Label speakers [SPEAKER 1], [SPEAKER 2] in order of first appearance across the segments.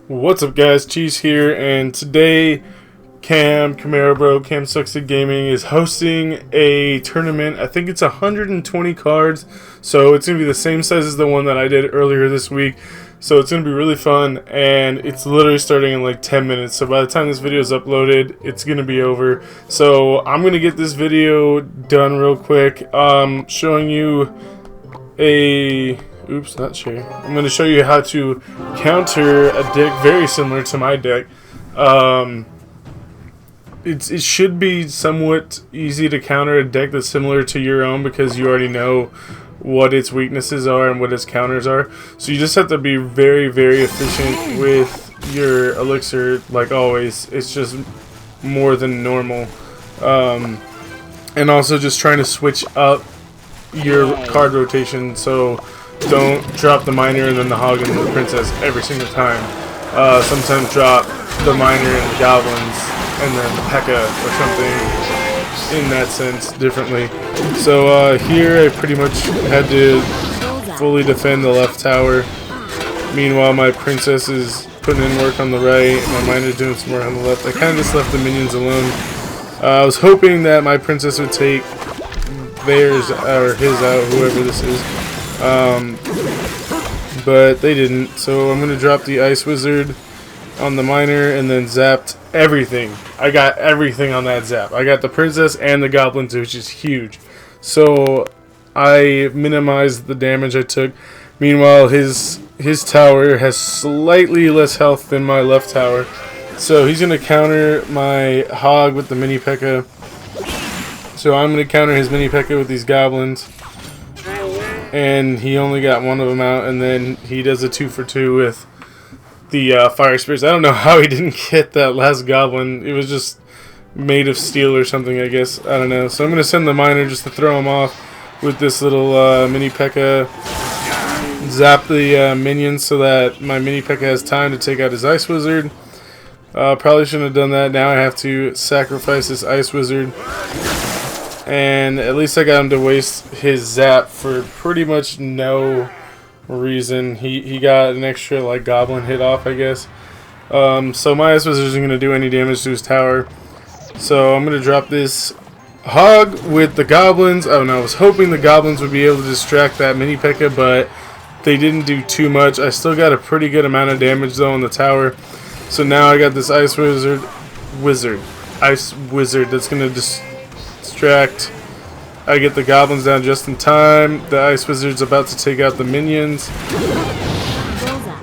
[SPEAKER 1] What's up, guys? Cheese here, and today Cam Succeed Gaming is hosting a tournament. I think it's 120 cards, so it's gonna be the same size as the one that I did earlier this week. So it's gonna be really fun, and it's literally starting in like 10 minutes. So by the time this video is uploaded, it's gonna be over. So I'm gonna get this video done real quick, showing you a. Oops, not share. I'm going to show you how to counter a deck very similar to my deck. It should be somewhat easy to counter a deck that's similar to your own because you already know what its weaknesses are and what its counters are. So you just have to be very, very efficient with your elixir, like always. It's just more than normal. And also just trying to switch up your card rotation, so don't drop the miner and then the hog and the princess every single time. Sometimes drop the miner and the goblins and then P.E.K.K.A. or something in that sense differently. So here I pretty much had to fully defend the left tower. Meanwhile my princess is putting in work on the right and my miner's doing some work on the left. I kind of just left the minions alone. I was hoping that my princess would take theirs or his out, whoever this is. But they didn't, so I'm gonna drop the ice wizard on the miner and then zapped everything. I got everything on that zap. I got the princess and the goblins, which is huge. So I minimized the damage I took. Meanwhile, his tower has slightly less health than my left tower, so he's gonna counter my hog with the mini P.E.K.K.A. So I'm gonna counter his mini P.E.K.K.A. with these goblins. And he only got one of them out, and then he does a 2-for-2 with the fire spirits. I don't know how he didn't get that last goblin. It was just made of steel or something, I guess. I don't know. So I'm going to send the miner just to throw him off with this little mini P.E.K.K.A. Zap the minions so that my mini P.E.K.K.A. has time to take out his ice wizard. Probably shouldn't have done that. Now I have to sacrifice this ice wizard. And at least I got him to waste his zap for pretty much no reason. He got an extra like goblin hit off, I guess. So my ice wizard isn't going to do any damage to his tower. So I'm going to drop this hog with the goblins. Oh no, I was hoping the goblins would be able to distract that mini P.E.K.K.A., but they didn't do too much. I still got a pretty good amount of damage though on the tower. So now I got this ice wizard that's going to distract. I get the goblins down just in time. The ice wizard's about to take out the minions.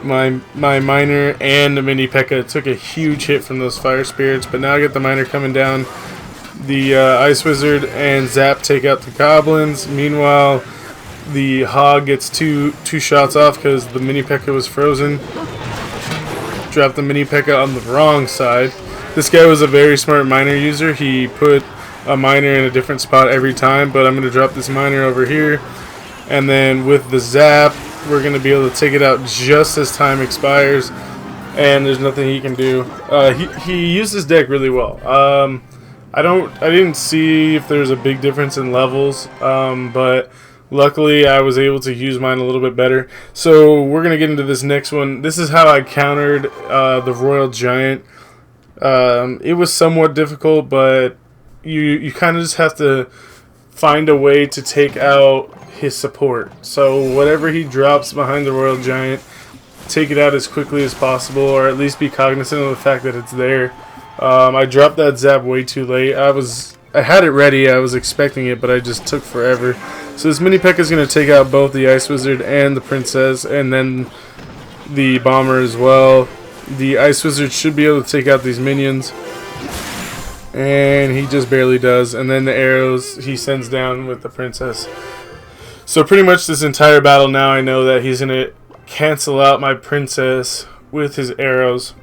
[SPEAKER 1] My miner and the mini P.E.K.K.A. took a huge hit from those fire spirits, but now I get the miner coming down. The ice wizard and zap take out the goblins. Meanwhile, the hog gets two shots off because the mini P.E.K.K.A. was frozen. Dropped the mini P.E.K.K.A. on the wrong side. This guy was a very smart miner user. He put a miner in a different spot every time, but I'm going to drop this miner over here, and then with the zap we're going to be able to take it out just as time expires, and there's nothing he can do. He used his deck really well. I didn't see if there's a big difference in levels, but luckily I was able to use mine a little bit better. So we're going to get into this next one. This is how I countered the royal giant. It was somewhat difficult, but you kind of just have to find a way to take out his support. So whatever he drops behind the royal giant, take it out as quickly as possible, or at least be cognizant of the fact that it's there. I dropped that zap way too late. I had it ready, I was expecting it, but I just took forever. So this mini P.E.K.K.A. is going to take out both the ice wizard and the princess, and then the bomber as well. The ice wizard should be able to take out these minions, and he just barely does. And then the arrows he sends down with the princess. So pretty much this entire battle now I know that he's going to cancel out my princess with his arrows.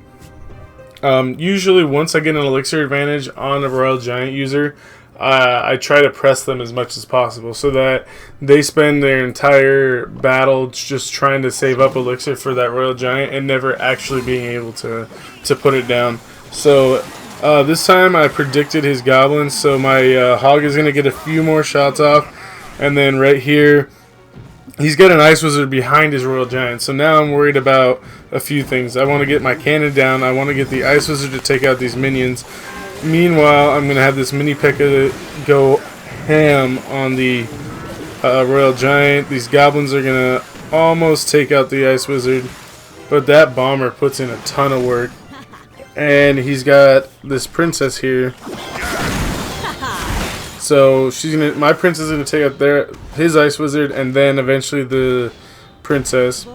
[SPEAKER 1] Usually once I get an elixir advantage on a royal giant user, I try to press them as much as possible so that they spend their entire battle just trying to save up elixir for that royal giant and never actually being able to put it down. So this time I predicted his goblins, so my hog is going to get a few more shots off, and then right here he's got an ice wizard behind his royal giant, so now I'm worried about a few things. I want to get my cannon down. I want to get the Ice Wizard to take out these minions. Meanwhile, I'm going to have this mini P.E.K.K.A go ham on the Royal Giant. These goblins are going to almost take out the Ice Wizard, but that bomber puts in a ton of work. And he's got this princess here. So my princess is gonna take out his Ice Wizard, and then eventually the princess.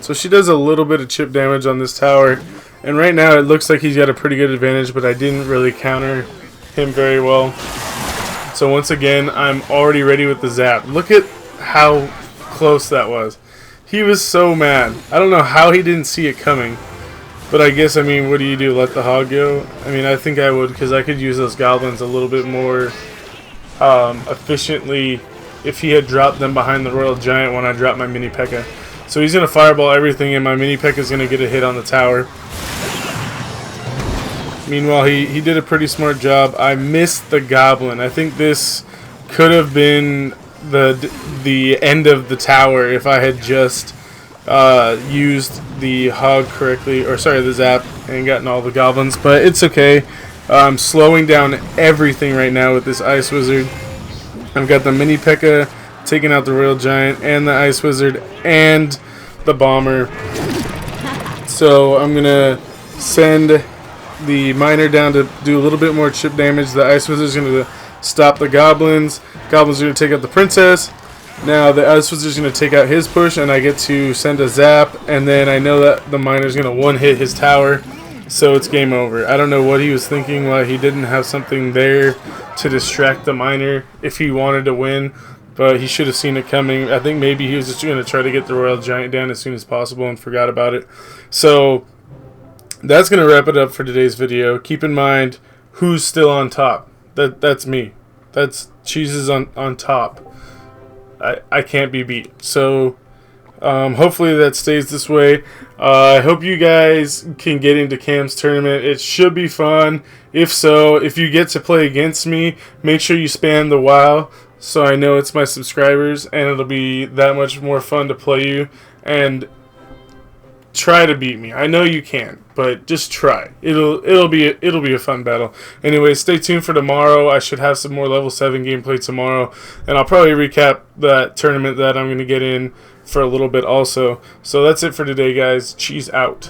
[SPEAKER 1] So she does a little bit of chip damage on this tower, and right now it looks like he's got a pretty good advantage, but I didn't really counter him very well. So once again, I'm already ready with the zap. Look at how close that was. He was so mad. I don't know how he didn't see it coming. But I guess, I mean, what do you do? Let the hog go? I mean, I think I would, because I could use those goblins a little bit more efficiently if he had dropped them behind the Royal Giant when I dropped my mini P.E.K.K.A. So he's going to fireball everything, and my mini P.E.K.K.A is going to get a hit on the tower. Meanwhile, he did a pretty smart job. I missed the goblin. I think this could have been the end of the tower if I had just used the hog correctly, or sorry, the zap, and gotten all the goblins, but it's okay. I'm slowing down everything right now with this Ice Wizard. I've got the mini P.E.K.K.A taking out the Royal Giant and the Ice Wizard and the bomber. So I'm gonna send the miner down to do a little bit more chip damage. The Ice Wizard's gonna stop the goblins. Goblins are gonna take out the princess. Now the Ice Wizard's going to take out his push, and I get to send a zap, and then I know that the miner's going to one-hit his tower, so it's game over. I don't know what he was thinking, why he didn't have something there to distract the miner if he wanted to win, but he should have seen it coming. I think maybe he was just going to try to get the Royal Giant down as soon as possible and forgot about it. So that's going to wrap it up for today's video. Keep in mind who's still on top. That's me. That's Cheeses on top. I can't be beat. So hopefully that stays this way. I hope you guys can get into Cam's tournament. It should be fun. If so, if you get to play against me, make sure you spam the WoW so I know it's my subscribers, and it'll be that much more fun to play you. And try to beat me. I know you can, but just try. It'll be a fun battle. Anyway, stay tuned for tomorrow. I should have some more level 7 gameplay tomorrow, and I'll probably recap that tournament that I'm going to get in for a little bit also. So that's it for today, guys. Cheese out.